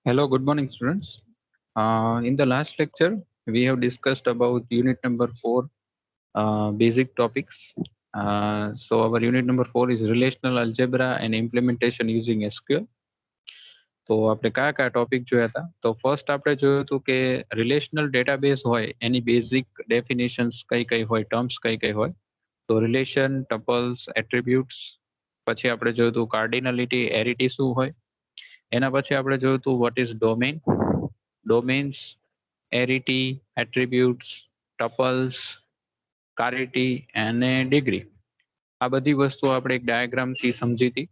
Hello, good morning, students. In the last lecture, we have discussed about unit number 4, basic topics. So our unit number 4 is relational algebra and implementation using SQL. તો આપણે કયા કયા topic જોયા હતા? તો first આપણે જોયું હતું કે રિલેશનલ ડેટાબેઝ હોય એની બેઝિક ડેફિનેશન્સ કઈ હોય, ટર્મ્સ કઈ હોય. તો રિલેશન, ટપલ્સ, એટ્રીબ્યુટ્સ. પછી આપણે જોયું હતું કાર્ડિનલિટી, એરિટી શું હોય. એના પછી આપણે જોયું હતું what is domain, domains, arity, attributes, tuples, cardinality અને ડિગ્રી. આ બધી વસ્તુઓ આપણે એક ડાયાગ્રામથી સમજી હતી.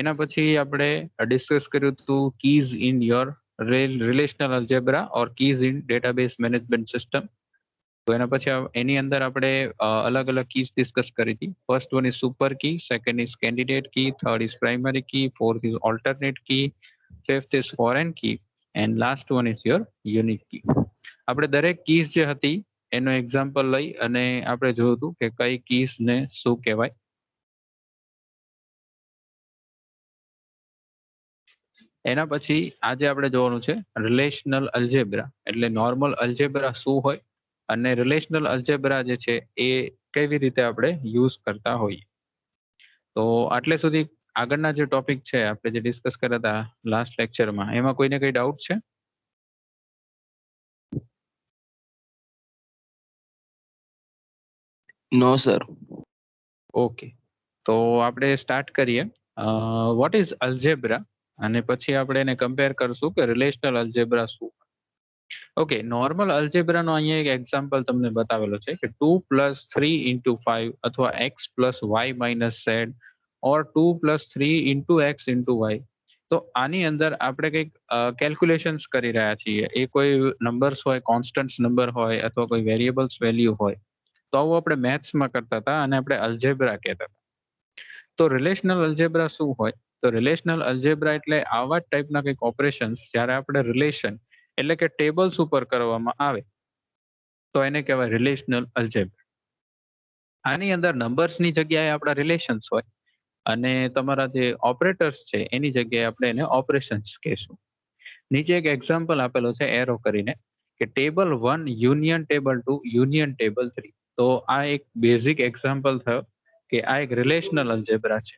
એના પછી આપણે ડિસ્કસ કર્યું હતું keys in your relational algebra or keys in database management system. તો એના પછી એની અંદર આપણે અલગ અલગ કીઝ ડિસ્કસ કરી હતી. First one is super key, second is candidate key, third is primary key, fourth is alternate key, fifth is foreign key and last one is your unique key. આપણે દરેક કીઝ જે હતી એનો example લઈ અને આપણે જોયું હતું કે કઈ કીઝ ને શું કહેવાય. એના પછી આજે આપણે જોવાનું છે રિલેશનલ અલ્જેબ્રા, એટલે નોર્મલ અલ્જેબ્રા શું હોય અને રિલેશનલ અલ્જેબ્રા જે છે એ કેવી રીતે આપણે યુઝ કરતા હોઈએ. તો આટલે સુધી આગળના જે ટોપિક છે આપણે જે ડિસ્કસ કર્યા હતા લાસ્ટ લેક્ચરમાં, એમાં કોઈને કઈ ડાઉટ છે? No, sir. ઓકે, તો આપણે સ્ટાર્ટ કરીએ. વોટ ઇઝ અલ્જેબ્રા અને પછી આપણે એને કમ્પેર કરશું કે રિલેશનલ અલ્જેબ્રા શું. ઓકે, નોર્મલ અલ્જેબ્રાનો અહીંયા એક એક્ઝામ્પલ તમને બતાવેલો છે કે 2 + 3 × 5 અથવા x + y - z ઓર 2 + 3 × x × y. તો આની અંદર આપણે કંઈક કેલ્ક્યુલેશન્સ કરી રહ્યા છીએ. એ કોઈ નંબર્સ હોય, કોન્સ્ટન્ટ્સ નંબર હોય અથવા કોઈ વેરિયેબલ્સ વેલ્યુ હોય. તો આવું આપણે મેથ્સમાં કરતા હતા અને આપણે અલ્જેબ્રા કહેતા હતા. તો રિલેશનલ અલ્જેબ્રા શું હોય? તો રિલેશનલ અલ્જેબ્રા એટલે આવા જ ટાઈપના કંઈક ઓપરેશન્સ જ્યારે આપણે રિલેશન એટલે કે ટેબલ્સ ઉપર કરવામાં આવે તો એને કહેવાય રિલેશનલ અલ્જેબ્રા. આની અંદર નંબર્સની જગ્યાએ આપણા રિલેશન્સ હોય અને તમારા જે ઓપરેટર્સ છે એની જગ્યાએ આપણે એને ઓપરેશન્સ કહેશું. નીચે એક એક્ઝામ્પલ આપેલો છે એરો કરીને કે table 1 union table 2 union table 3. તો આ એક બેઝિક એક્ઝામ્પલ થયો કે આ એક રિલેશનલ અલ્જેબ્રા છે.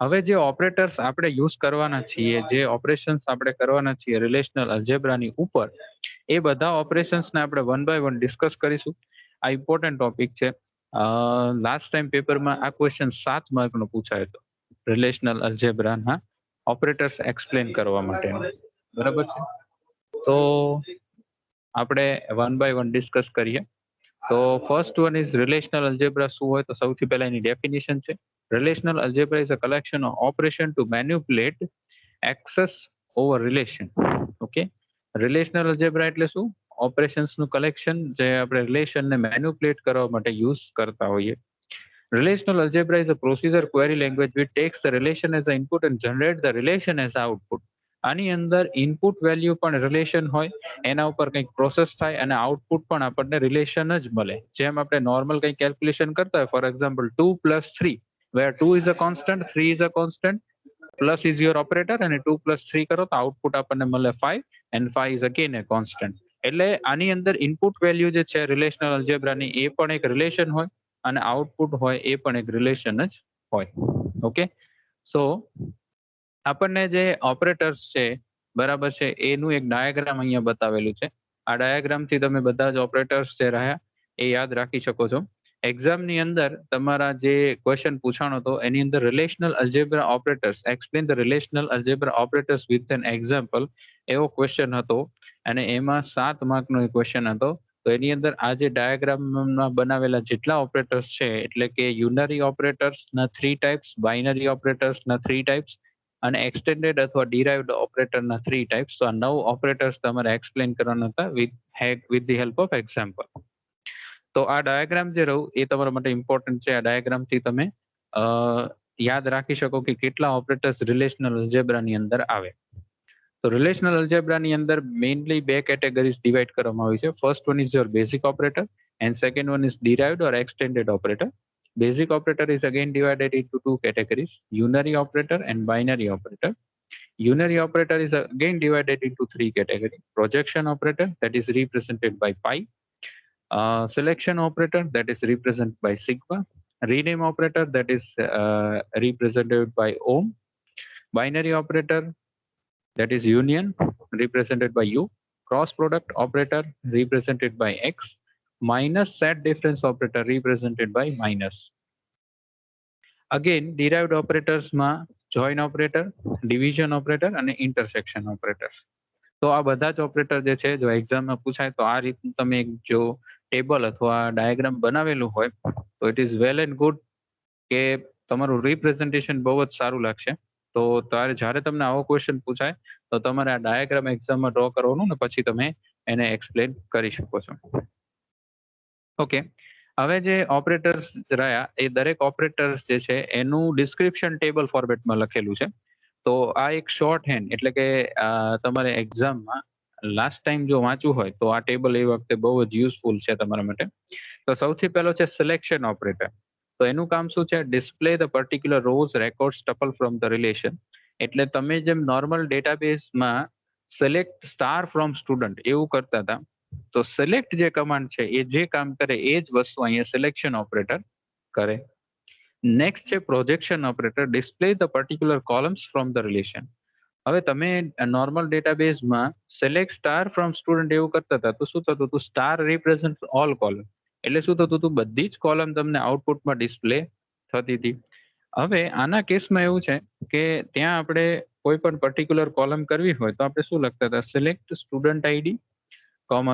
હવે જે ઓપરેટર્સ આપણે યુઝ કરવાના છીએ, જે ઓપરેશન્સ આપણે કરવાના છીએ રિલેશનલ અલ્જેબ્રાની ઉપર, એ બધા ઓપરેશન્સને આપણે વન બાય વન ડિસ્કસ કરીશું. આ ઇમ્પોર્ટન્ટ ટોપિક છે. લાસ્ટ ટાઈમ પેપરમાં આ ક્વેશ્ચન 7 માર્કનો પૂછાયો હતો રિલેશનલ અલ્જેબ્રાના ઓપરેટર્સ એક્સપ્લેન કરવા માટેનો. બરાબર છે? તો આપણે વન બાય વન ડિસ્કસ કરીએ. તો first one is relational algebra શું હોય? તો સૌથી પહેલા એની ડેફિનેશન છે. Relational algebra is a collection of operation to manipulate access over relation. Okay, relational algebra એટલે શું? ઓપરેશન્સનું કલેક્શન જે આપણે રિલેશનને મેન્યુપ્યુલેટ કરવા માટે યુઝ કરતા હોઈએ. Relational algebra is a procedure query language which takes the relation as an input and generate the relation as output. આની અંદર ઇનપુટ વેલ્યુ પણ રિલેશન હોય, એના ઉપર કંઈક પ્રોસેસ થાય અને આઉટપુટ પણ આપણને રિલેશન જ મળે. જેમ આપણે નોર્મલ કંઈક કેલ્ક્યુલેશન કરતા હોય, for example 2 + 3, where 2 is a constant, 3 is a constant, plus is your operator અને 2 + 3 કરો તો આઉટપુટ આપણને મળે 5 and 5 is again a constant. એટલે આની અંદર ઇનપુટ વેલ્યુ જે છે રિલેશનલ અલ્જેબ્રાની એ પણ એક રિલેશન હોય અને આઉટપુટ હોય એ પણ એક રિલેશન જ હોય. ઓકે, સો આપણને જે ઓપરેટર્સ છે બરાબર છે એનું એક ડાયાગ્રામ અહીંયા બતાવેલું છે. આ ડાયાગ્રામથી તમે બધા જ ઓપરેટર્સ જે રહ્યા એ યાદ રાખી શકો છો. એક્ઝામની અંદર તમારા જે ક્વેશ્ચન પૂછાણો હતો એની અંદર relational algebra operators, explain the relational algebra operators with an example, એવો ક્વેશ્ચન હતો અને એમાં 7 માર્કનો ક્વેશ્ચન હતો. તો એની અંદર આ જે ડાયાગ્રામમાં બનાવેલા જેટલા ઓપરેટર્સ છે એટલે કે યુનરી ઓપરેટર્સના 3 ટાઈપ્સ, બાઇનરી ઓપરેટર્સના 3 ટાઈપ્સ અને એક્સટેન્ડેડ અથવા ડિરાઇવ્ડ ઓપરેટરના 3 ટાઈપ્સ. તો આ 9 ઓપરેટર્સ તમારે એક્સપ્લેન કરવાના હતા with the help of example. તો આ ડાયાગ્રામ જે રહ્યું એ તમારા માટે ઇમ્પોર્ટન્ટ છે. આ ડાયાગ્રામથી તમે યાદ રાખી શકો કે કેટલા ઓપરેટર્સ રિલેશનલ અલ્જેબ્રાની અંદર આવે. તો રિલેશનલ અલ્જેબ્રાની અંદર મેઇનલી 2 કેટેગરીઝ ડિવાઇડ કરવામાં આવી છે. First one is your basic operator and second one is derived or extended operator. Basic operator is again divided into 2 categories, unary operator and binary operator. Unary operator is again divided into three categories. Projection operator, that is represented by pi. Selection operator, that is represented by sigma. Rename operator, that is represented by ohm. Binary operator, that is union, represented by u. Cross product operator, represented by x. Minus set difference operator, represented by minus. Again, derived operators માં join operator, division operator અને intersection operator. તો આ બધા જ operator જે છે જો એક્ઝામમાં પૂછાય તો આ રીતનું તમે જો ટેબલ અથવા ડાયાગ્રામ બનાવેલું હોય તો it is well and good કે તમારું રિપ્રેઝન્ટેશન બહુ જ સારું લાગશે. તો તારે જ્યારે તમને આવો ક્વેશ્ચન પૂછાય તો તમારે આ ડાયાગ્રામ એક્ઝામમાં ડ્રો કરવાનું ને પછી તમે એને એક્સપ્લેન કરી શકો છો. ઓકે, હવે જે ઓપરેટર્સ રહ્યા એ દરેક ઓપરેટર્સ જે છે એનું ડિસ્ક્રિપ્શન ટેબલ ફોર્મેટમાં લખેલું છે. તો આ એક શોર્ટ હેન્ડ એટલે કે તમારે એક્ઝામમાં લાસ્ટ ટાઈમ જો વાંચવું હોય તો આ ટેબલ એ વખતે બહુ જ યુઝફુલ છે તમારા માટે. તો સૌથી પહેલો છે સિલેક્શન ઓપરેટર. તો એનું કામ શું છે? Display the particular rows records tuple from the relation. એટલે તમે જેમ નોર્મલ ડેટાબેઝમાં સિલેક્ટ સ્ટાર ફ્રોમ સ્ટુડન્ટ એવું કરતા હતા તો સિલેક્ટ જે કમાન્ડ છે એ જે કામ કરે એ જ વસ્તુ અહીંયા સિલેક્શન ઓપરેટર કરે. નેક્સ્ટ છે projection operator, display the particular columns from the relation. હવે તમે નોર્મલ ડેટાબેઝમાં સિલેક્ટ સ્ટાર ફ્રોમ સ્ટુડન્ટ એવું કરતા હતા તો શું થતું હતું? Star represent all column. એટલે શું થતું હતું? બધી જ કોલમ તમને આઉટપુટમાં ડિસ્પ્લે થતી હતી. હવે આના કેસમાં એવું છે કે ત્યાં આપણે કોઈ પણ પર્ટિક્યુલર કોલમ કરવી હોય તો આપણે શું લખતા હતા? Select student ID,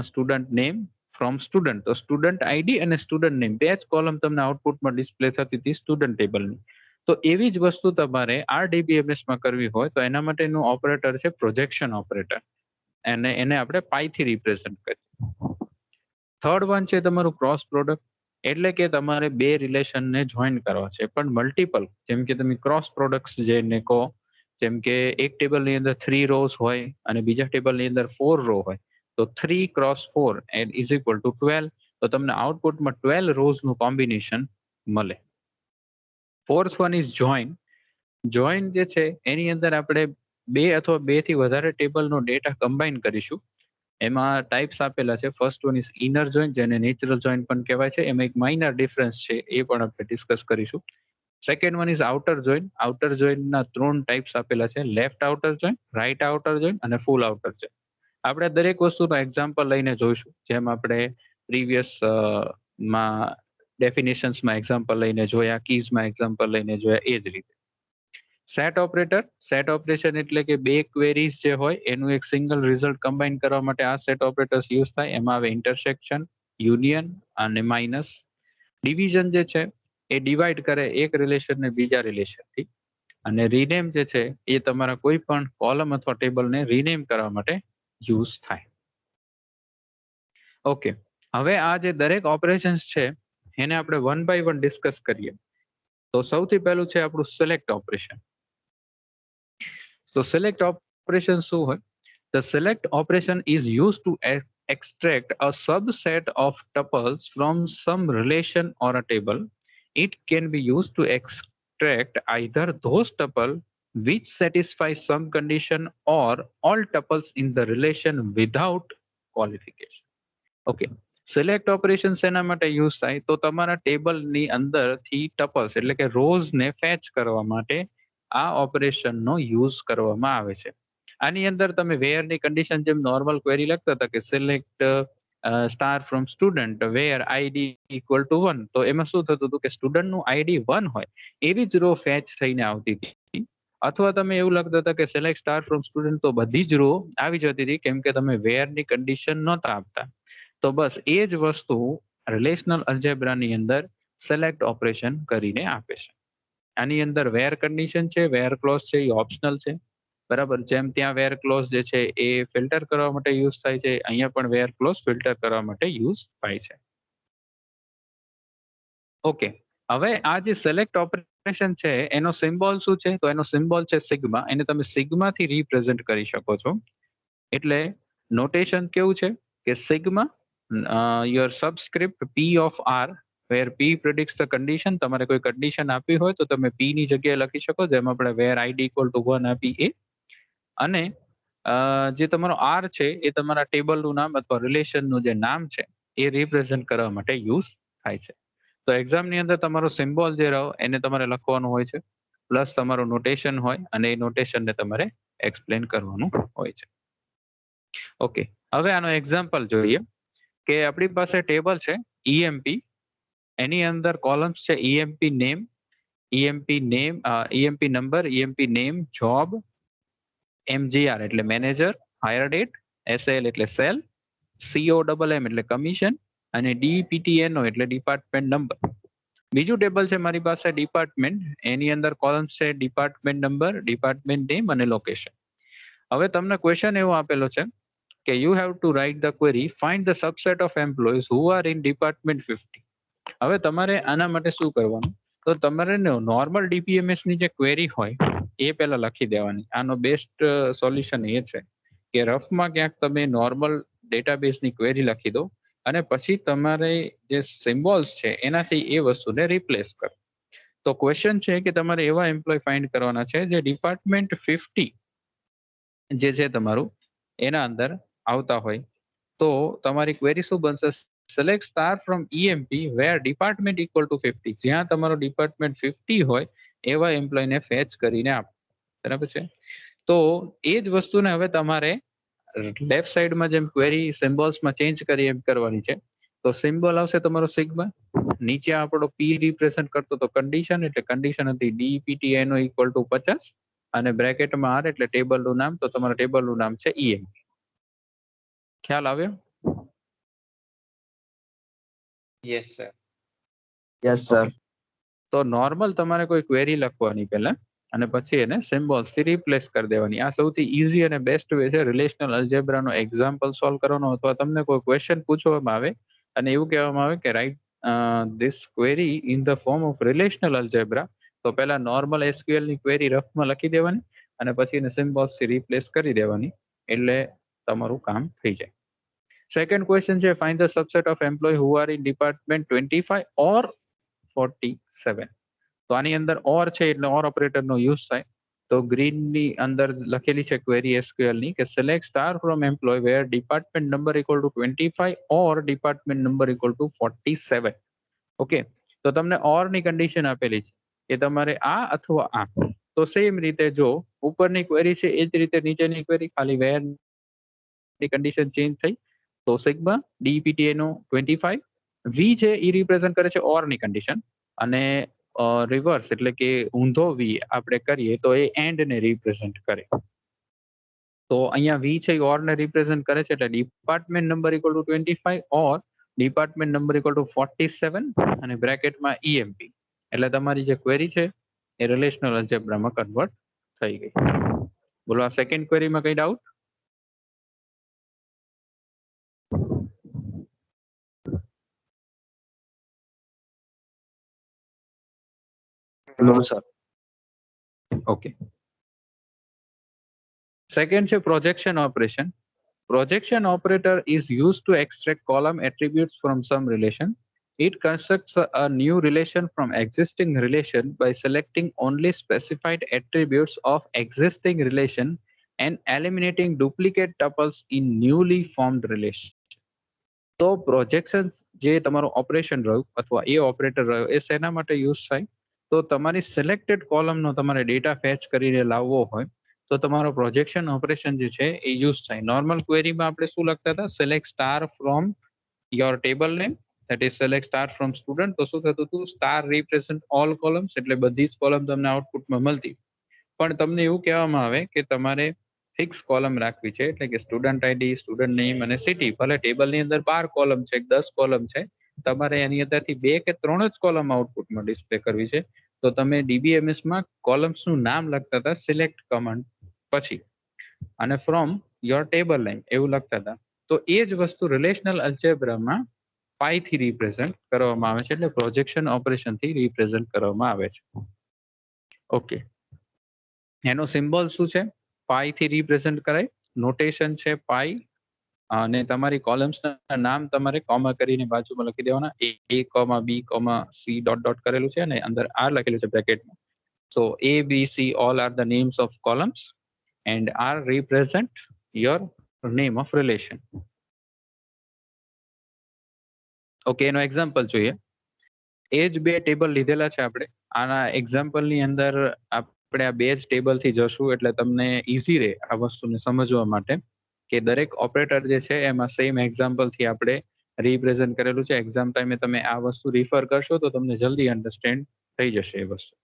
student name from student. તો સ્ટુડન્ટ આઈડી અને સ્ટુડન્ટ નેમ બે જ કોલમ તમને આઉટપુટમાં ડિસ્પ્લે થતી હતી સ્ટુડન્ટ ટેબલની. તો એવી જ વસ્તુ તમારે RDBMS માં કરવી હોય તો એના માટેનું ઓપરેટર છે પ્રોજેક્શન ઓપરેટર, અને એને આપણે પાઈથી રિપ્રેઝન્ટ કરીએ. થર્ડ વન છે તમારું ક્રોસ પ્રોડક્ટ, એટલે કે તમારે બે રિલેશનને જોઈન કરવા છે પણ મલ્ટિપલ. જેમ કે તમે ક્રોસ પ્રોડક્ટ્સ જેને કહો, જેમ કે એક ટેબલની અંદર 3 રોઝ હોય અને બીજા ટેબલની અંદર 4 રો હોય તો 3 × 4 ઇઝ ઇક્વલ ટુ 12. તો તમને આઉટપુટમાં 12 રોઝનું કોમ્બિનેશન મળે. Fourth one is join. Join જે છે એની અંદર આપણે બે અથવા બે થી વધારે ટેબલનો ડેટા કમ્બાઈન કરીશું. એમાં ટાઈપ્સ આપેલા છે. First one is inner join, જેને નેચરલ જોઈન પણ કહેવાય છે. એમાં એક માઇનર ડિફરન્સ છે એ પણ આપણે ડિસ્કસ કરીશું. Second one is outer join. Outer જોઈનના 3 ટાઈપ્સ આપેલા છે: left outer join, right outer join અને ફૂલ આઉટર જોઈન. આપણે દરેક વસ્તુનો એક્ઝામ્પલ લઈને જોઈશું, જેમ આપણે પ્રીવિયસ માં ડેફિનેશન્સમાં એક્ઝામ્પલ લઈને જોયા, કીઝમાં એક્ઝામ્પલ લઈને જોયા, એ જ રીતે. Set operator. સેટ ઓપરેશન એટલે કે બે ક્વેરીઝ જે હોય એનું એક સિંગલ રિઝલ્ટ કમ્બાઈન કરવા માટે આ સેટ ઓપરેટર્સ યુઝ થાય. એમાં આવે ઇન્ટરસેક્શન, યુનિયન અને માઇનસ. ડિવિઝન જે છે એ ડિવાઈડ કરે એક રિલેશનને બીજા રિલેશનથી. અને રીનેમ જે છે એ તમારા કોઈ પણ કોલમ અથવા ટેબલને રીનેમ કરવા માટે યુઝ થાય. ઓકે, હવે આ જે દરેક ઓપરેશન્સ છે એને આપણે વન બાય વન ડિસ્કસ કરીએ. તો સૌથી પહેલું છે આપણું સિલેક્ટ ઓપરેશન. તો સિલેક્ટ ઓપરેશન શું હોય? The select operation is used to extract a subset of tuples from some relation or a table. It can be used to extract either those tuples which satisfy some condition or all tuples in the relation without qualification. Okay. Select operation શેના માટે use થાય? તો તમારા ટેબલની અંદરથી tuples એટલે કે rose ને ફેચ કરવા માટે આ ઓપરેશનનો યુઝ કરવામાં આવે છે. આની અંદર તમે વેરની કન્ડિશન જેમ નોર્મલ ક્વેરી લખતા હતા કે select star from student where ID equal to 1, તો એમાં શું થતું હતું કે સ્ટુડન્ટનું આઈડી 1 હોય એવી જ રો ફેચ થઈને આવતી હતી. અથવા તમે એવું લખતા હતા કે સિલેક્ટ સ્ટાર ફ્રોમ સ્ટુડન્ટ, તો બધી જ રો આવી જતી હતી કેમ કે તમે વેરની કન્ડિશન નહોતા આપતા. તો બસ એ જ વસ્તુ રિલેશનલ અલ્જેબ્રાની અંદર સિલેક્ટ ઓપરેશન કરીને આપે છે. આની અંદર વેર કન્ડિશન છે, વેર ક્લોઝ છે, એ ઓપ્શનલ છે. બરાબર, જેમ ત્યાં વેર ક્લોઝ જે છે એ ફિલ્ટર કરવા માટે યુઝ થાય છે, અહીંયા પણ વેર ક્લોઝ ફિલ્ટર કરવા માટે યુઝ થાય છે. ઓકે, હવે આ જે સિલેક્ટ ઓપરેશન છે એનો સિમ્બોલ શું છે? તો એનો સિમ્બોલ છે સિગ્મા. એને તમે સિગ્માથી રિપ્રેઝન્ટ કરી શકો છો. એટલે નોટેશન કેવું છે કે sigma your subscript P of R where P predicts the condition. તમારે કોઈ કન્ડિશન આપવી હોય તો તમે P ની જગ્યાએ લખી શકો, જેમ આપણે where ID equal to 1 આપી એ. અને જે તમારો આર છે એ તમારા ટેબલનું નામ અથવા રિલેશનનું જે નામ છે એ રિપ્રેઝન્ટ કરવા માટે યુઝ થાય છે. તો એક્ઝામની અંદર તમારો સિમ્બોલ જે રહ્યો એને તમારે લખવાનું હોય છે, પ્લસ તમારું નોટેશન હોય અને એ નોટેશનને તમારે એક્સપ્લેન કરવાનું હોય છે. ઓકે, હવે આનો એક્ઝામ્પલ જોઈએ કે આપણી પાસે ટેબલ છે ઈએમપી, એની અંદર કોલમ્સ છે EMP name, EMP number, EMP name, job, MGR એટલે મેનેજર, હાયર ડેટ, એસએલ એટલે સેલ, COMM એટલે કમિશન અને DPTNO એટલે ડિપાર્ટમેન્ટ નંબર. બીજું ટેબલ છે મારી પાસે ડિપાર્ટમેન્ટ, એની અંદર કોલમ્સ છે ડિપાર્ટમેન્ટ નંબર, ડિપાર્ટમેન્ટ નેમ અને લોકેશન. હવે તમને ક્વેશ્ચન એવો આપેલો છે કે you have to write the query find the subset of employees who are in department 50. હવે તમારે આના માટે શું કરવાનું, તો તમારે નોર્મલ ડીપીએમએસ ની જે ક્વેરી હોય એ પહેલા લખી દેવાની. આનો બેસ્ટ સોલ્યુશન એ છે કે રફમાં ક્યાંક તમે નોર્મલ ડેટાબેઝની ક્વેરી લખી દો અને પછી તમારે જે સિમ્બોલ્સ છે એનાથી એ વસ્તુને રિપ્લેસ કરો. તો ક્વેશ્ચન છે કે તમારે એવા એમ્પ્લોય ફાઇન્ડ કરવાના છે જે ડિપાર્ટમેન્ટ 50 જે છે તમારું એના અંદર આવતા હોય. તો તમારી ક્વેરી શું બનશે, select star from EMP where department equal to 50, જ્યાં તમારો ડિપાર્ટમેન્ટ 50 હોય એવા એમ્પ્લોયને ફેચ કરીને આપો. બરાબર છે. તો એ જ વસ્તુને હવે તમારે લેફ્ટ સાઈડમાં જેમ ક્વેરી સિમ્બોલ્સમાં ચેન્જ કરી એમ કરવાની છે. તો સિમ્બોલ આવશે તમારો સિગ્મા, નીચે આપણો પી રિપ્રેઝન્ટ કરતો તો કન્ડિશન, એટલે કન્ડિશન હતી DPTNO ઇક્વલ ટુ 50 અને બ્રેકેટમાં આર એટલે ટેબલનું નામ, તો તમારા ટેબલનું નામ છે ઈએમપી. ખ્યાલ આવ્યો? Yes sir. Yes sir. તો નોર્મલ તમારે કોઈ ક્વેરી લખવાની પહેલા અને પછી એને સિમ્બોલ્સ થી રિપ્લેસ કરી દેવાની. આ સૌથી ઈઝી અને બેસ્ટ વે છે રિલેશનલ અલ્જેબ્રાનો એક્ઝામ્પલ સોલ્વ કરવાનો, અથવા તમને કોઈ ક્વેશ્ચન પૂછવામાં આવે અને એવું કહેવામાં આવે કે right this query in the form of relational algebra, તો પહેલા નોર્મલ એસક્યુએલ ની ક્વેરી રફમાં લખી દેવાની અને પછી એને સિમ્બોલ્સ થી રિપ્લેસ કરી દેવાની, એટલે તમારું કામ થઈ જાય. સેકન્ડ ક્વેશ્ચન છે find the subset of employee who are in department 25 or 47. તો આની અંદર ઓર છે એટલે ઓર ઓપરેટરનો યુઝ થાય. તો ગ્રીન ની અંદર લખેલી છે ક્વેરી એસક્યુએલ ની કે select star from employee where department number equal to 25 or department number equal to 47. Okay, તો તમને ઓર ની કન્ડિશન આપેલી છે કે તમારે આ અથવા આ. તો સેમ રીતે જો ઉપરની ક્વેરી છે એ જ રીતે નીચેની ક્વેરી, ખાલી વેર ની કન્ડિશન ચેન્જ થઈ. તો સિગ્મા DPTNO 25, વી છે એ રિપ્રેઝન્ટ કરે છે ઓર ની કન્ડિશન, અને રિવર્સ એટલે કે ઊંધો વી આપણે કરીએ તો એ એન્ડ ને રિપ્રેઝન્ટ કરે. તો અહીંયા વી છે ઓર ને રિપ્રેઝન્ટ કરે છે, એટલે department number equal to 25 or department number equal to 47 અને બ્રેકેટમાં ઈએમપી. એટલે તમારી જે ક્વેરી છે એ રિલેશનલ અલ્જેબ્રામાં કન્વર્ટ થઈ ગઈ. બોલો આ સેકન્ડ ક્વેરીમાં કઈ ડાઉટ? નો સર. ઓકે. Second છે projection operation. Projection operator is used to extract column attributes from some relation. It constructs a new relation from existing relation by selecting only specified attributes of existing relation and eliminating duplicate tuples in newly formed relation. તો projection જે તમારો operation રહ્યું અથવા એ operator રહ્યો એ શેના માટે use થાય, તો તમારી સિલેક્ટેડ કોલમનો તમારે ડેટા ફેચ કરીને લાવવો હોય તો તમારો પ્રોજેક્શન ઓપરેશન જે છે એ યુઝ થાય. નોર્મલ ક્વેરીમાં આપણે શું લખતા હતા, select star from your table name, that is select star from student. તો શું થતું હતું, સ્ટાર રિપ્રેઝન્ટ ઓલ કોલમ્સ, એટલે બધી જ કોલમ તમને આઉટપુટમાં મળતી. પણ તમને એવું કહેવામાં આવે કે તમારે ફિક્સ કોલમ રાખવી છે, એટલે કે સ્ટુડન્ટ આઈડી, સ્ટુડન્ટ નેમ અને સિટી. ભલે ટેબલની અંદર 12 કોલમ છે, 10 કોલમ છે, તમારે એની અંદરથી 2 કે 3 જ કોલમ આઉટપુટમાં ડિસ્પ્લે કરવી છે. તો તમે ડીબીએમએસમાં કોલમ્સનું નામ લખતા હતા સિલેક્ટ કમાન્ડ પછી, અને ફ્રોમ યોર ટેબલ નેમ એવું લખતા હતા. તો એ જ વસ્તુ રિલેશનલ અલ્જેબ્રામાં પાઈ થી રિપ્રેઝન્ટ કરવામાં આવે છે, એટલે પ્રોજેક્શન ઓપરેશન થી રિપ્રેઝન્ટ કરવામાં આવે છે. ઓકે, એનો સિમ્બોલ શું છે, પાઈ થી રિપ્રેઝન્ટ કરાય. નોટેશન છે પાઈ, અને તમારી કોલમ્સના નામ તમારે કોમા કરીને બાજુમાં લખી દેવાના. A, B, C dot dot કરેલું છે અને અંદર આર લખેલું છે બ્રેકેટમાં. સો A, B, C all are the names of columns. and R represent your name of relation. Okay, એનો એક્ઝામ્પલ જોઈએ. એ જ બે ટેબલ લીધેલા છે આપણે. આના એક્ઝામ્પલની અંદર આપણે આ બે જ ટેબલથી જશું એટલે તમને ઈઝી રહે આ વસ્તુને સમજવા માટે કે દરેક ઓપરેટર જે છે એમાં સેમ એક્ઝામ્પલથી આપણે રિપ્રેઝન્ટ કરેલું છે. એક્ઝામ ટાઈમે તમે આ વસ્તુ રિફર કરશો તો તમને જલ્દી અન્ડરસ્ટેન્ડ થઈ જશે એ વસ્તુ.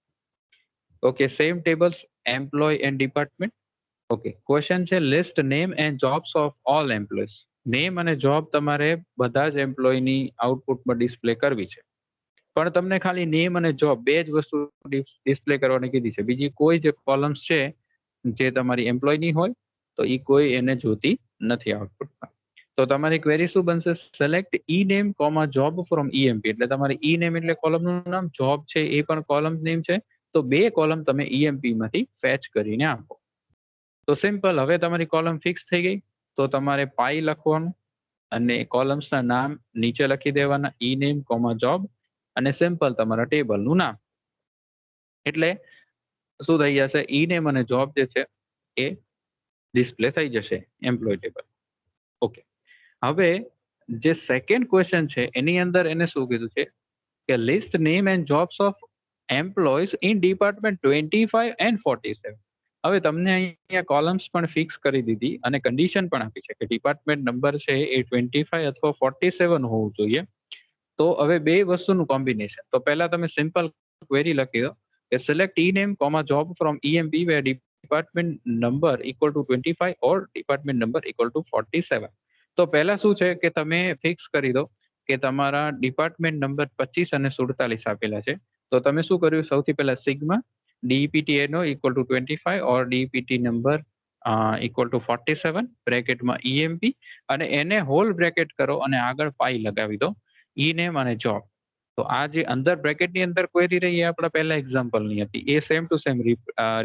Okay, same tables, employee and department. Okay, question છે list name and jobs of all employees. Name અને જોબ તમારે બધા જ એમ્પ્લોયની આઉટપુટમાં ડિસ્પ્લે કરવી છે, પણ તમને ખાલી નેમ અને જોબ બે જ વસ્તુ ડિસ્પ્લે કરવાની કીધી છે. બીજી કોઈ જે કોલમ્સ છે જે તમારી એમ્પ્લોયની હોય તો એ કોઈ એને જોતી નથી આઉટપુટમાં. તો તમારી ક્વેરી શું બનશે? Select E name comma job from EMP. એટલે તમારી ઈ નેમ એટલે કોલમનું નામ, જોબ છે એ પણ કોલમ નેમ છે. તો બે કોલમ તમે ઈએમપી માંથી ફેચ કરીને આપો. તો સિમ્પલ, હવે તમારી કોલમ ફિક્સ થઈ ગઈ. તો તમારે પાઈ લખવાનું અને કોલમ્સના નામ નીચે લખી દેવાના, ઈ નેમ કોમા જોબ અને સિમ્પલ તમારા ટેબલનું નામ. એટલે શું થઈ જશે? ઈ નેમ અને જોબ જે છે એ ડિસ્પ્લે થઈ જશે એમ્પ્લોય ટેબલ. ઓકે, હવે જે સેકન્ડ ક્વેશ્ચન છે એની અંદર એને શું કીધું છે કે list name and jobs of employees in department 25 and 47. હવે તમને અહીંયા કોલમ્સ પણ ફિક્સ કરી દીધી અને કન્ડિશન પણ આપી છે કે ડિપાર્ટમેન્ટ નંબર છે એ 25 અથવા 47 હોવું જોઈએ. તો હવે બે વસ્તુનું કોમ્બિનેશન. તો પહેલા તમે સિમ્પલ ક્વેરી લખી દો કે select E name comma job from EMP where department number equal to 25 or department number equal to 47. તો પહેલા શું છે કે તમે ફિક્સ કરી દો કે તમારા ડિપાર્ટમેન્ટ નંબર 25 અને 47 આપેલા છે. તો તમે શું કર્યું? સૌથી પહેલા sigma DEPT no equal to 25 or DEPT number equal to 47 બ્રેકેટમાં ઈએમપી અને એને હોલ બ્રેકેટ કરો અને આગળ પાઈ લગાવી દો, ઈ નેમ અને જોબ. તો આ જે અંદર બ્રેકેટની અંદર ક્વેરી રહી એ આપણા પહેલા એક્ઝામ્પલની હતી, એ સેમ ટુ સેમ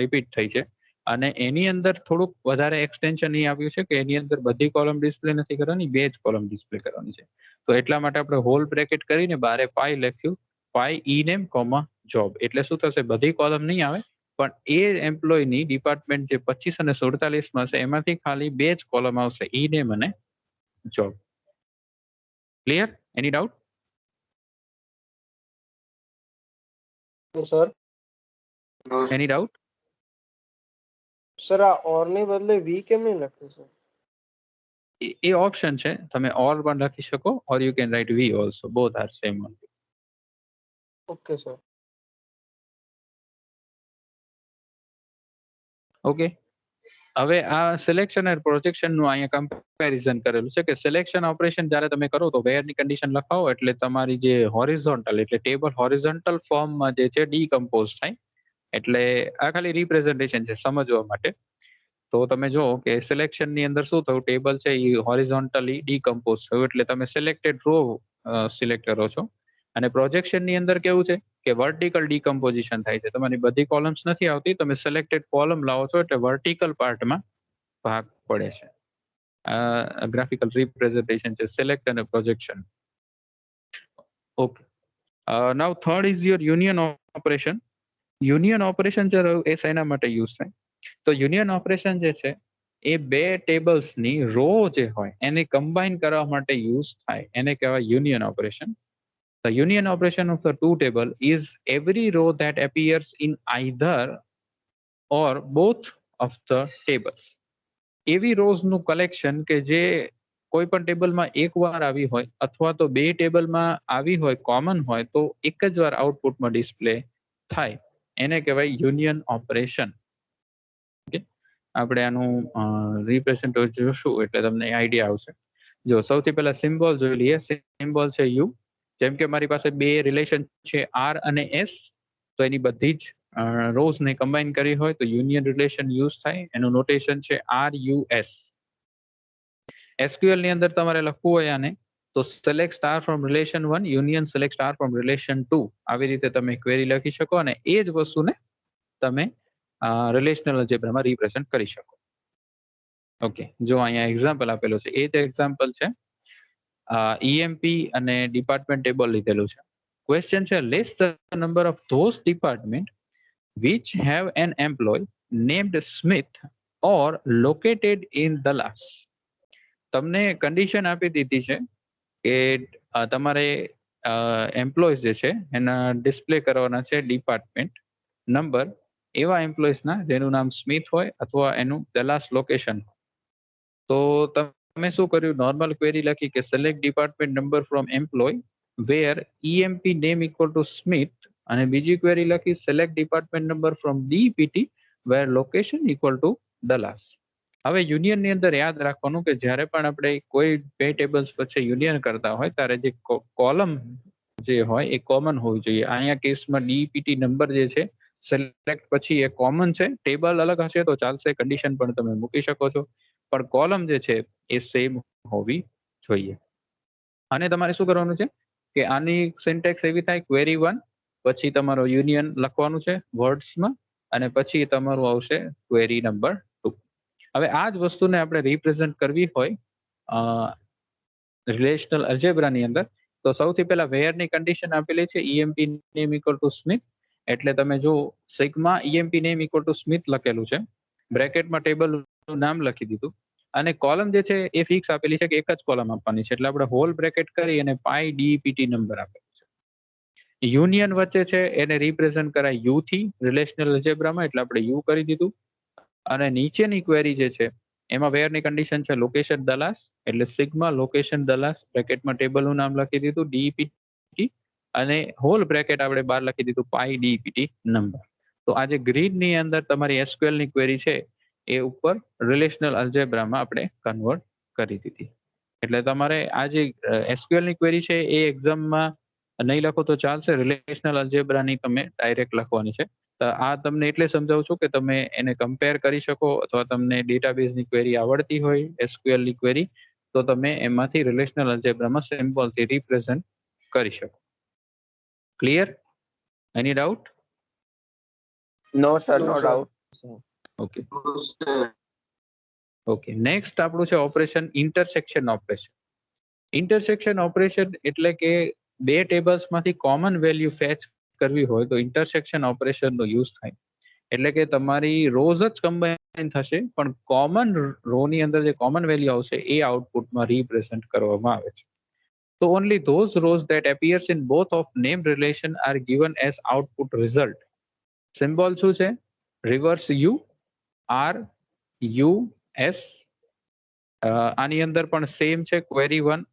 રિપીટ થઈ છે. અને એની અંદર થોડુંક વધારે એક્સટેન્શન એ આવ્યું છે કે એની અંદર બધી કોલમ ડિસ્પ્લે નથી કરવાની, બે જ કોલમ ડિસ્પ્લે કરવાની છે. તો એટલા માટે આપણે હોલ બ્રેકેટ કરીને બારે પાઈ લખ્યું, પાઈ ઈ નેમ કોમા જોબ. એટલે શું થશે? બધી કોલમ નહીં આવે પણ એ એમ્પ્લોયની ડિપાર્ટમેન્ટ જે 25 અને 47 છે એમાંથી ખાલી બે જ કોલમ આવશે, ઈ નેમ અને જોબ. ક્લિયર? એની ડાઉટ? સર એની ડાઉટ? સર આ ઓર ને બદલે વી કેમ નહીં લખ્યું સર? એ ઓપ્શન છે, તમે ઓર પણ લખી શકો or you can write V also, both are same only. Okay sir. Okay, હવે આ સિલેક્શન અને પ્રોજેક્શન નું અહીંયા કમ્પેરિઝન કરેલું છે કે સિલેક્શન ઓપરેશન જ્યારે તમે કરો તો વેરની કન્ડિશન લખાવો એટલે તમારી જે હોરિઝોન્ટલ એટલે ટેબલ હોરિઝોન્ટલ ફોર્મમાં જે છે ડીકમ્પોઝ થાય. એટલે આ ખાલી રિપ્રેઝન્ટેશન છે સમજવા માટે. તો તમે જો કે સિલેક્શનની અંદર શું થયું? ટેબલ છે એ હોરિઝોન્ટલી ડીકમ્પોઝ થયું એટલે તમે સિલેક્ટેડ રો સિલેક્ટ કરો છો. અને પ્રોજેક્શનની અંદર કેવું છે કે વર્ટિકલ ડીકમ્પોઝિશન થાય છે. તમારી બધી કોલમ્સ નથી આવતી, તમે સિલેક્ટેડ કોલમ લાવો છો એટલે વર્ટિકલ પાર્ટમાં ભાગ પડે છે. ગ્રાફિકલ રિપ્રેઝન્ટેશન છે સિલેક્ટ અને projection. Okay, now third is your union operation. Union operation જે રહ્યું એ શેના માટે યુઝ થાય? તો યુનિયન ઓપરેશન જે છે એ બે ટેબલ્સની રો જે હોય એને કમ્બાઈન કરવા માટે યુઝ થાય, એને કહેવાય union operation. The union operation of the two table is every row that appears in either or both of the tables. એવી રોઝનું કલેક્શન કે જે કોઈ પણ ટેબલમાં એક વાર આવી હોય અથવા તો બે ટેબલમાં આવી હોય, કોમન હોય તો એક જ વાર આઉટપુટમાં ડિસ્પ્લે થાય, એને કહેવાય યુનિયન ઓપરેશન. ઓકે, આપણે આનું રિપ્રેઝન્ટ જોશું એટલે તમને આઈડિયા આવશે. જો સૌથી પહેલા સિમ્બોલ જોઈ લઈએ. સિમ્બોલ છે યુ. જેમ કે મારી પાસે બે રિલેશન છે આર અને એસ, તો એની બધી જ રોઝ ને કમ્બાઈન કરી હોય તો યુનિયન રિલેશન યુઝ થાય. એનું નોટેશન છે આર યુ એસ. એસક્યુએલ ની અંદર તમારે લખવું હોય આને તો select star from relation 1 union select star from relation 2. આવી રીતે તમે ક્વેરી લખી શકો અને એ જ વસ્તુને તમે રિલેશનલ અલ્જેબ્રામાં રિપ્રેઝન્ટ કરી શકો. ઓકે, જો અહીંયા એક્ઝામ્પલ આપેલો છે એ જ એક્ઝામ્પલ છે. ઈએમપી અને ડિપાર્ટમેન્ટ ટેબલ લીધેલું છે. ક્વેશ્ચન છે list the number of those department which have an employee named Smith or located in Dallas. તમને કન્ડિશન આપી દીધી છે કે તમારે એમ્પ્લોઈઝ જે છે એના ડિસ્પ્લે કરવાના છે ડિપાર્ટમેન્ટ નંબર એવા એમ્પ્લોઈઝના જેનું નામ સ્મિથ હોય અથવા એનું દલાસ લોકેશન. તો તમે શું કર્યું, નોર્મલ ક્વેરી લખી કે select department number from employee where EMP name equal to Smith, અને બીજી ક્વેરી લખી select department number from DPT where location equal to Dallas. હવે યુનિયનની અંદર યાદ રાખવાનું કે જ્યારે પણ આપણે કોઈ બે ટેબલ્સ વચ્ચે યુનિયન કરતા હોય ત્યારે જે કોલમ જે હોય એ કોમન હોવી જોઈએ. અહીંયા કેસમાં DPT નંબર જે છે સિલેક્ટ પછી એ કોમન છે, ટેબલ અલગ હશે તો ચાલશે, કન્ડિશન પણ તમે મૂકી શકો છો, પણ કોલમ જે છે એ સેમ હોવી જોઈએ. અને તમારે શું કરવાનું છે કે આની સિન્ટેક્સ એવી થાય, ક્વેરી 1 પછી તમારો યુનિયન લખવાનું છે વર્ડ્સમાં, અને પછી તમારું આવશે ક્વેરી નંબર 2. હવે આ જ વસ્તુને આપણે રિપ્રેઝન્ટ કરવી હોય રિલેશનલ અલ્જેબ્રાની અંદર, તો સૌથી પહેલા વેરની કન્ડિશન આપેલી છે EMP name equal to Smith, એટલે તમે જો sigma EMP name equal to Smith લખેલું છે, બ્રેકેટમાં ટેબલનું નામ લખી દીધું, અને કોલમ જે છે એ ફિક્સ આપેલી છે કે એક જ કોલમ આપવાની છે, એટલે આપણે હોલ બ્રેકેટ કરી અને પાઈ DPT નંબર આપેલું છે. યુનિયન વચ્ચે છે એને રિપ્રેઝન્ટ કરાય યુ થી રિલેશનલ અલ્જેબ્રામાં, એટલે આપણે યુ કરી દીધું. અને નીચેની ક્વેરી જે છે એમાં વેરની કન્ડિશન છે લોકેશન દલાસ, એટલે સિગ્મા લોકેશન દલાસ બ્રેકેટમાં ટેબલનું નામ લખી દીધું DPT, અને હોલ બ્રેકેટ આપણે બહાર લખી દીધું પાઈ DPT નંબર. તો આ જે ગ્રીનની અંદર તમારી SQL ની ક્વેરી છે એ ઉપર રિલેશનલ અલ્જેબ્રામાં આપણે કન્વર્ટ કરી દીધી. એટલે તમારે આ જે SQL ની ક્વેરી છે એ એક્ઝામમાં નહીં લખો તો ચાલશે, રિલેશનલ અલ્જેબ્રાની તમે ડાયરેક્ટ લખવાની છે. તો આ તમને એટલે સમજાવું છું કે તમે એને કમ્પેર કરી શકો, અથવા તમને ડેટાબેઝની ક્વેરી આવડતી હોય SQL ની ક્વેરી, તો તમે એમાંથી રિલેશનલ અલ્જેબ્રામાં સિમ્પલથી રિપ્રેઝન્ટ કરી શકો. ક્લિયર? એની doubt? No, sir, No, no sir. doubt. Okay okay next આપણું છે operation intersection operation. Intersection operation એટલે કે બે ટેબલ્સમાંથી કોમન વેલ્યુ ફેચ કરવી હોય તો ઇન્ટરસેક્શન ઓપરેશનનો યુઝ થાય. એટલે કે તમારી રોઝ જ કમ્બાઈન થશે, પણ કોમન રોની અંદર જે કોમન વેલ્યુ આવશે એ આઉટપુટમાં રિપ્રેઝન્ટ કરવામાં આવે છે. તો only those rows that appears in both of name relation are given as output result. Symbol શું છે? Reverse U, R, U, S. આની અંદર પણ સેમ છે, ક્વેરી 1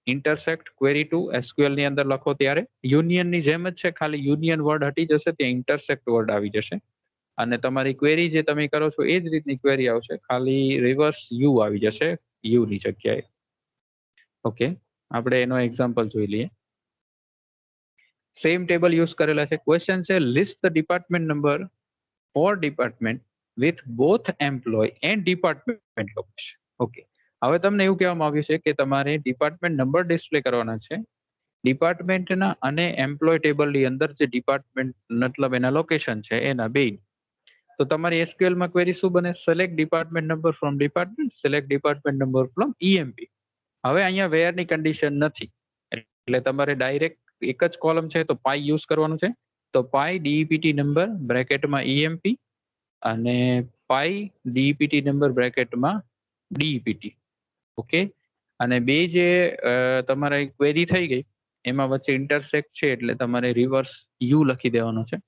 ઇન્ટરસેક્ટ, ક્વેરી 2 SQL ની અંદર લખો ત્યારે યુનિયનની જેમ જ છે, ખાલી યુનિયન વર્ડ હટી જશે, ત્યાં ઇન્ટરસેક્ટ વર્ડ આવી જશે, અને તમારી ક્વેરી જે તમે કરો છો એ જ રીતની ક્વેરી આવશે, ખાલી રિવર્સ યુ આવી જશે યુ ની જગ્યાએ. ઓકે, આપણે એનો એક્ઝામ્પલ જોઈ લઈએ. સેમ ટેબલ યુઝ કરેલા છે. ક્વેશ્ચન છે list the department number for department with both employee and department location. Okay, હવે તમને એવું કહેવામાં આવ્યું છે કે તમારે ડિપાર્ટમેન્ટ નંબર ડિસ્પ્લે કરવાના છે ડિપાર્ટમેન્ટના અને એમ્પ્લોય ટેબલની અંદર જે ડિપાર્ટમેન્ટ મતલબ એના લોકેશન છે એના બે. તો તમારી SQL માં ક્વેરી શું બને? Select department number from department, select department number from EMP. હવે અહીંયા વેરની કન્ડિશન નથી, એટલે તમારે ડાયરેક્ટ એક જ કોલમ છે તો પાઈ યુઝ કરવાનું છે. તો પાઈ DPT નંબર બ્રેકેટમાં EMP, અને પાઈ DPT નંબર બ્રેકેટમાં DPT. ઓકે, અને બે જે તમારા ક્વેરી થઈ ગઈ એમાં વચ્ચે ઇન્ટરસેક્ટ છે, એટલે તમારે રિવર્સ યુ લખી દેવાનો છે,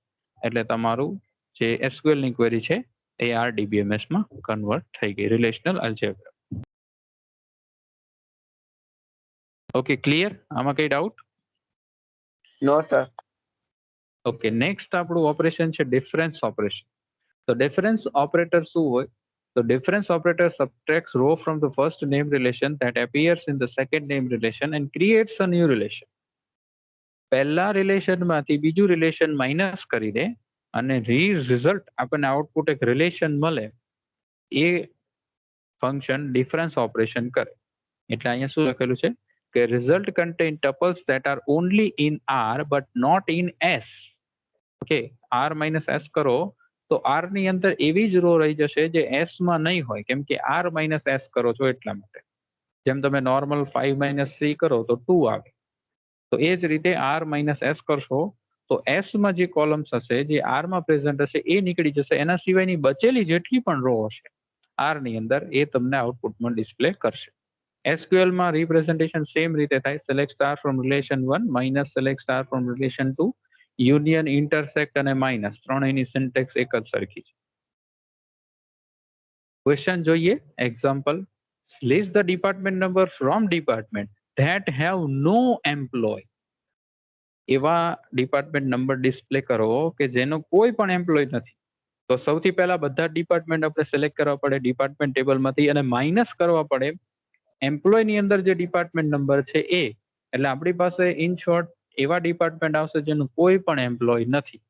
એટલે તમારું જે SQL ની ક્વેરી છે એ RDBMS માં કન્વર્ટ થઈ ગઈ, રિલેશનલ અલ્જેબ્રા. Okay, clear? આમાં કઈ doubt? No, sir. Okay, next આપણું ઓપરેશન છે ડિફરન્સ ઓપરેશન. તો ડિફરન્સ ઓપરેટર શું હોય? તો difference operator subtracts row from the first name relation that appears in the second name relation and creates a new relation. પહેલા રિલેશનમાંથી બીજું relation minus કરી દે અને રિઝલ્ટ આપણને આઉટપુટ એક રિલેશન મળે, એ ફંક્શન ડિફરન્સ ઓપરેશન કરે. એટલે અહીંયા શું લખેલું છે કે result contain tuples that are only in R but not in S. Okay, R - S કરો તો R ની અંદર એવી જ રો રહી જશે જે S માં નહીં હોય, કેમ કે R - S કરો છો એટલા માટે. જેમ તમે નોર્મલ 5 - 3 કરો તો 2 આવે, તો એ જ રીતે R - S કરશો તો S માં જે કોલમ્સ હશે, જે R માં પ્રેઝન્ટ હશે એ નીકળી જશે, એના સિવાયની બચેલી જેટલી પણ રો હશે આર ની અંદર એ તમને આઉટપુટમાં ડિસ્પ્લે કરશે. SQL માં રિપ્રેઝન્ટેશન સેમ રીતે થાય, select star from relation 1 minus select star from relation 2, union, intersect અને માઇનસ ત્રણેયની સિન્ટેક્સ એક જ સરખી છે. ક્વેશ્ચન જોઈએ, example. List the department number from department that have no employee. એવા ડિપાર્ટમેન્ટ નંબર ડિસ્પ્લે કરો કે જેનો કોઈ પણ એમ્પ્લોય નથી. તો સૌથી પહેલા બધા ડિપાર્ટમેન્ટ આપણે સિલેક્ટ કરવા પડે ડિપાર્ટમેન્ટ ટેબલમાંથી અને માઇનસ કરવા પડે એમ્પ્લોય ની અંદર જે ડિપાર્ટમેન્ટ નંબર છે એ. એટલે આપણી પાસે ઇન શોર્ટ એવા ડિપાર્ટમેન્ટ આવશે જેનું કોઈ પણ એમ્પ્લોય નથી.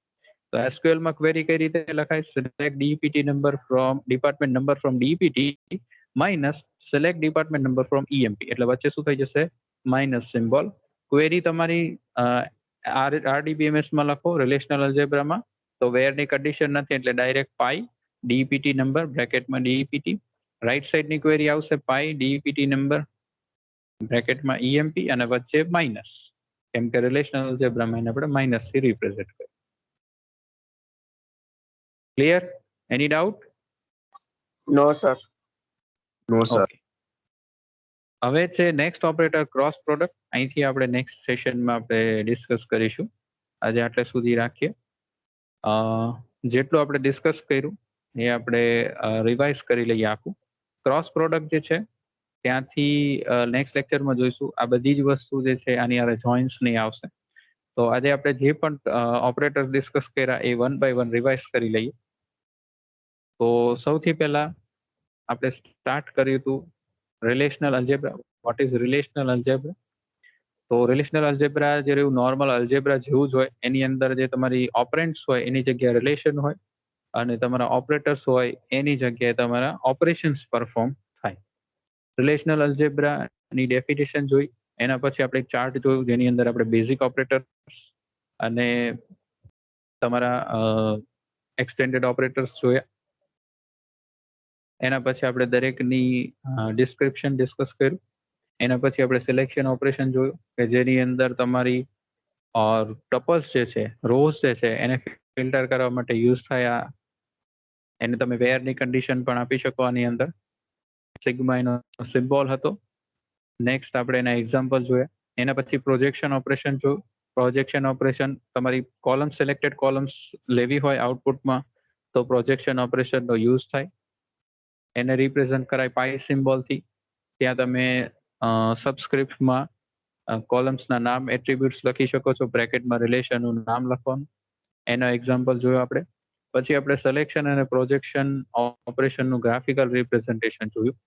તો SQL માં ક્વેરી કઈ રીતે લખાય? Select DPT number from department number from DPT minus select department number from EMP. એટલે વચ્ચે શું થઈ જશે? Minus symbol. ક્વેરી તમારી RDBMS માં લખો, રિલેશનલ અલ્જેબ્રામાં. તો વેર ની કન્ડિશન નથી એટલે ડાયરેક્ટ પાઈ ડીપીટી નંબર બ્રેકેટમાં ડીપીટી. રાઈટ સાઈડ ની ક્વેરી આવશે પાઈ ડીપીટી નંબર બ્રેકેટમાં EMP અને વચ્ચે માઇનસ, કેમ કે રિલેશનલ અલ્જેબ્રામાં એને આપણે માઇનસ થી રિપ્રેઝન્ટ કરીએ. ક્લિયર? એની doubt? No, sir. No, sir. Okay. હવે છે નેક્સ્ટ ઓપરેટર ક્રોસ પ્રોડક્ટ. અહીંથી આપણે નેક્સ્ટ સેશનમાં આપણે ડિસ્કસ કરીશું. આજે આટલે સુધી રાખીએ. જેટલું આપણે ડિસ્કસ કર્યું એ આપણે રિવાઇઝ કરી લઈએ આખું. ક્રોસ પ્રોડક્ટ જે છે ત્યાંથી નેક્સ્ટ લેક્ચરમાં જોઈશું. આ બધી જ વસ્તુ જે છે આની આરે જોઇન્ટ્સ નહીં આવશે. તો આજે આપણે જે પણ ઓપરેટર ડિસ્કસ કર્યા એ વન બાય વન રિવાઇઝ કરી લઈએ. તો સૌથી પહેલા આપણે સ્ટાર્ટ કર્યું હતું relational algebra. What is relational algebra? તો રિલેશનલ અલ્જેબ્રા જે રહ્યું નોર્મલ અલ્જેબ્રા જેવું જ હોય. એની અંદર જે તમારી ઓપરેન્ટ્સ હોય એની જગ્યાએ રિલેશન હોય અને તમારા ઓપરેટર્સ હોય એની જગ્યાએ તમારા ઓપરેશન્સ પરફોર્મ થાય. રિલેશનલ અલ્જેબ્રાની ડેફિનેશન જોઈ, એના પછી આપણે એક ચાર્ટ જોયું જેની અંદર આપણે બેઝિક ઓપરેટર્સ અને તમારા એક્સટેન્ડેડ ઓપરેટર્સ જોયા. એના પછી આપણે દરેકની ડિસ્ક્રિપ્શન ડિસ્કસ કર્યું. એના પછી આપણે સિલેક્શન ઓપરેશન જોયું કે જેની અંદર તમારી ટપલ્સ જે છે, રોઝ જે છે એને ફિલ્ટર કરવા માટે યુઝ થયા. એને તમે વેરની કન્ડિશન પણ આપી શકો આની અંદર. સિગ્મા એનો સિમ્બોલ હતો. નેક્સ્ટ આપણે એના એક્ઝામ્પલ જોયા. એના પછી પ્રોજેક્શન ઓપરેશન જોયું. પ્રોજેક્શન ઓપરેશન તમારી કોલમ સિલેક્ટેડ કોલમ્સ લેવી હોય આઉટપુટમાં તો પ્રોજેક્શન ઓપરેશનનો યુઝ થાય. એને રિપ્રેઝન્ટ કરાય પાઈ સિમ્બોલથી. ત્યાં તમે સબસ્ક્રિપ્ટમાં કોલમ્સના નામ એટ્રીબ્યુટ્સ લખી શકો છો, બ્રેકેટમાં રિલેશનનું નામ લખવાનું. એનો એક્ઝામ્પલ જોયો આપણે. પછી આપણે સિલેક્શન અને પ્રોજેક્શન ઓપરેશનનું ગ્રાફિકલ રિપ્રેઝન્ટેશન જોયું,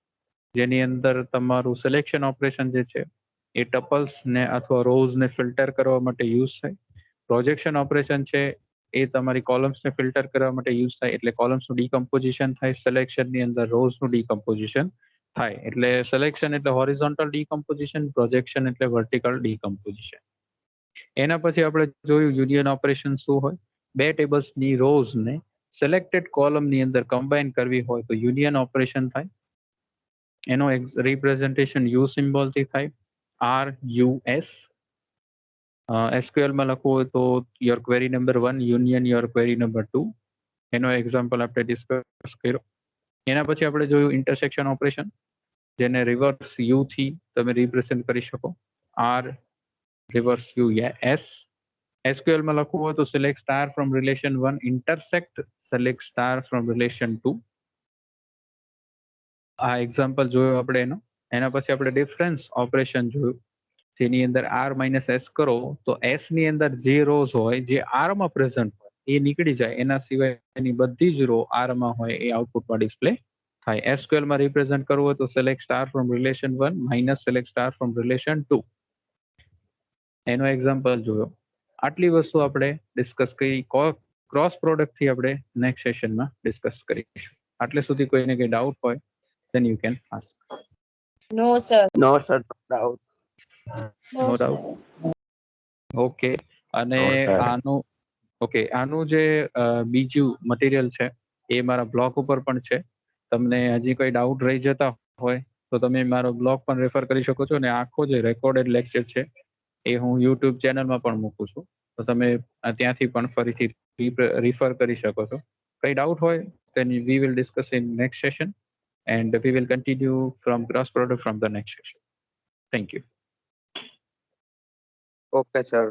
જેની અંદર તમારું સિલેક્શન ઓપરેશન જે છે એ ટપલ્સને અથવા રોઝને ફિલ્ટર કરવા માટે યુઝ થાય. પ્રોજેક્શન ઓપરેશન છે એ તમારી કોલમ્સને ફિલ્ટર કરવા માટે યુઝ થાય, એટલે કોલમ્સનું ડીકમ્પોઝિશન થાય. સિલેક્શનની અંદર રોઝનું ડીકમ્પોઝિશન થાય. એટલે સિલેક્શન એટલે હોરિઝોન્ટલ ડીકમ્પોઝિશન, પ્રોજેક્શન એટલે વર્ટિકલ ડીકમ્પોઝિશન. એના પછી આપણે જોયું યુનિયન ઓપરેશન શું હોય. બે ટેબલ્સની રોઝને સિલેક્ટેડ કોલમની અંદર કમ્બાઈન કરવી હોય તો યુનિયન ઓપરેશન થાય. એનો રિપ્રેઝન્ટેશન યુ સિમ્બોલથી થાય, RUS. SQL માં લખવું હોય તો your query number 1 union your query number 2. એનો એક્ઝામ્પલ આપણે ડિસ્કસ કર્યો. એના પછી આપણે જોયું ઇન્ટરસેક્શન ઓપરેશન, જેને રિવર્સ યુ થી તમે રિપ્રેઝન્ટ કરી શકો, R રિવર્સ US. SQL માં લખવું હોય તો select star from relation 1 intersect select star from relation 2. આ એક્ઝામ્પલ જોયો આપણે એનો. એના પછી આપણે ડિફરન્સ ઓપરેશન જોયું, જેની અંદર R-S કરો તો S ની અંદર જે રોઝ હોય જે R માં પ્રેઝન્ટ હોય એ નીકળી જાય. એના સિવાયની બધી જ રો R માં હોય એ આઉટપુટમાં ડિસ્પ્લે થાય. SQL માં રિપ્રેઝન્ટ કરવું હોય તો select star from relation 1 minus select star from relation 2. એનો એક્ઝામ્પલ જોયો. આટલી વસ્તુ આપણે ડિસ્કસ કરી. ક્રોસ પ્રોડક્ટ થી આપણે નેક્સ્ટ સેશનમાં ડિસ્કસ કરીશું. આટલે સુધી કોઈને કઈ ડાઉટ હોય then you can ask. No, sir. No, sir. No doubt. No, No sir. doubt. Okay. અને Okay. આનું જે બીજું મટીરિયલ છે એ મારા બ્લોગ ઉપર પણ છે. તમને હજી કોઈ ડાઉટ રહી જતા હોય તો તમે મારો બ્લોગ પણ રેફર કરી શકો છો. અને આખો જે રેકોર્ડેડ લેક્ચર છે એ હું યુટ્યુબ ચેનલમાં પણ મૂકું છું, તો તમે ત્યાંથી પણ ફરીથી રિફર કરી શકો છો. કઈ ડાઉટ હોય then we will discuss in next session. and we will continue from cross product from the next session. Thank you. Okay, sir.